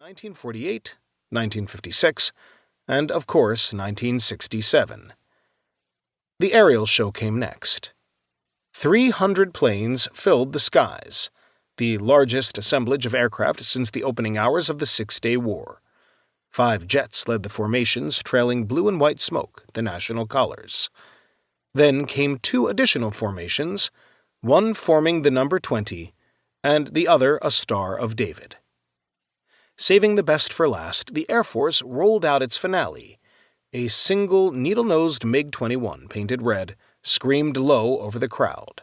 1948, 1956, and, of course, 1967. The aerial show came next. 300 planes filled the skies, the largest assemblage of aircraft since the opening hours of the Six-Day War. 5 jets led the formations, trailing blue and white smoke, the national colors. Then came 2 additional formations, one forming the number 20, and the other a Star of David. Saving the best for last, the Air Force rolled out its finale. A single needle-nosed MiG-21, painted red, screamed low over the crowd.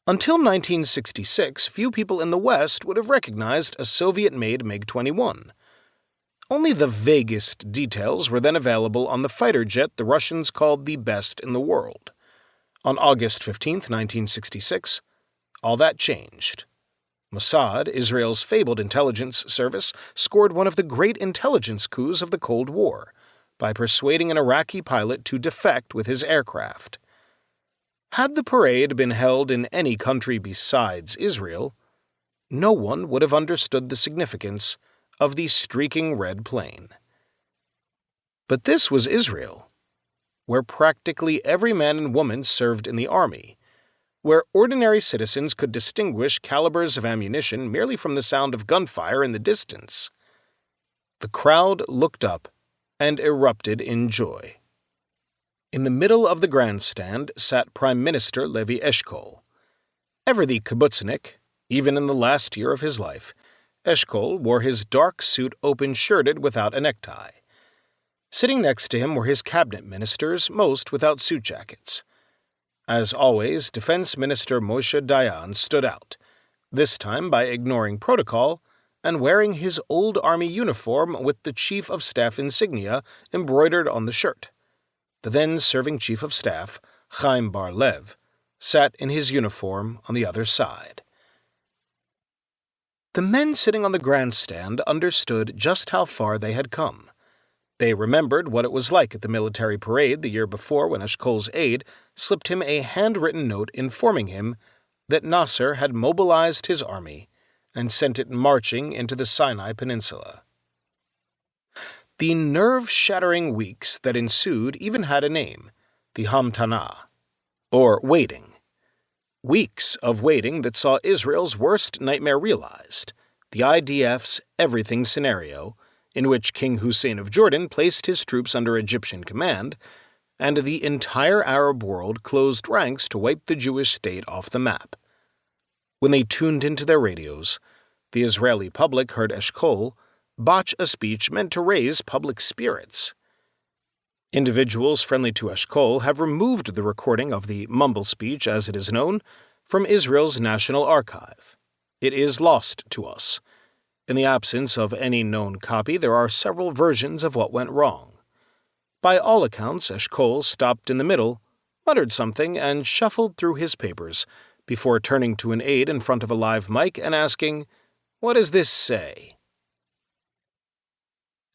Until 1966, few people in the West would have recognized a Soviet-made MiG-21. Only the vaguest details were then available on the fighter jet the Russians called the best in the world. On August 15, 1966, all that changed. Mossad, Israel's fabled intelligence service, scored one of the great intelligence coups of the Cold War by persuading an Iraqi pilot to defect with his aircraft. Had the parade been held in any country besides Israel, no one would have understood the significance of the streaking red plane. But this was Israel, where practically every man and woman served in the army, where ordinary citizens could distinguish calibers of ammunition merely from the sound of gunfire in the distance. The crowd looked up and erupted in joy. In the middle of the grandstand sat Prime Minister Levi Eshkol. Ever the kibbutznik, even in the last year of his life, Eshkol wore his dark suit open-shirted without a necktie. Sitting next to him were his cabinet ministers, most without suit jackets. As always, Defense Minister Moshe Dayan stood out, this time by ignoring protocol and wearing his old army uniform with the Chief of Staff insignia embroidered on the shirt. The then-serving Chief of Staff, Chaim Bar-Lev, sat in his uniform on the other side. The men sitting on the grandstand understood just how far they had come. They remembered what it was like at the military parade the year before when Eshkol's aide slipped him a handwritten note informing him that Nasser had mobilized his army and sent it marching into the Sinai Peninsula. The nerve-shattering weeks that ensued even had a name, the Hamtanah, or waiting. Weeks of waiting that saw Israel's worst nightmare realized, the IDF's everything scenario, in which King Hussein of Jordan placed his troops under Egyptian command, and the entire Arab world closed ranks to wipe the Jewish state off the map. When they tuned into their radios, the Israeli public heard Eshkol botch a speech meant to raise public spirits. Individuals friendly to Eshkol have removed the recording of the mumble speech, as it is known, from Israel's National Archive. It is lost to us. In the absence of any known copy, there are several versions of what went wrong. By all accounts, Eshkol stopped in the middle, muttered something, and shuffled through his papers before turning to an aide in front of a live mic and asking, "What does this say?"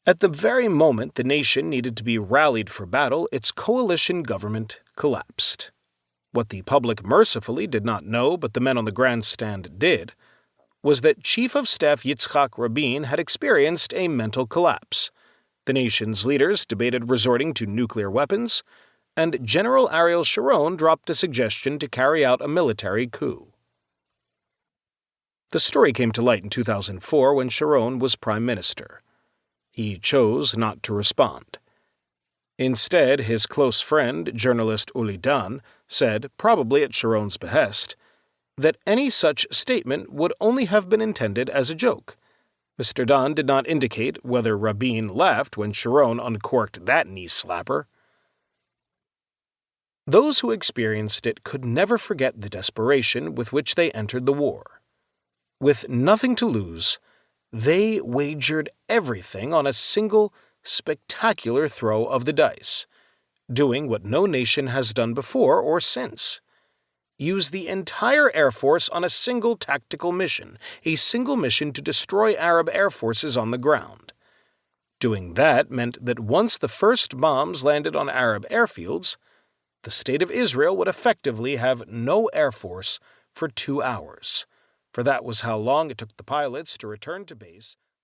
At the very moment the nation needed to be rallied for battle, its coalition government collapsed. What the public mercifully did not know, but the men on the grandstand did, was that Chief of Staff Yitzhak Rabin had experienced a mental collapse. The nation's leaders debated resorting to nuclear weapons, and General Ariel Sharon dropped a suggestion to carry out a military coup. The story came to light in 2004 when Sharon was prime minister. He chose not to respond. Instead, his close friend, journalist Uli Dan, said, probably at Sharon's behest, that any such statement would only have been intended as a joke. Mr. Dan did not indicate whether Rabin laughed when Sharon uncorked that knee-slapper. Those who experienced it could never forget the desperation with which they entered the war. With nothing to lose, they wagered everything on a single, spectacular throw of the dice, doing what no nation has done before or since. Use the entire Air Force on a single tactical mission, a single mission to destroy Arab air forces on the ground. Doing that meant that once the first bombs landed on Arab airfields, the State of Israel would effectively have no air force for 2 hours, for that was how long it took the pilots to return to base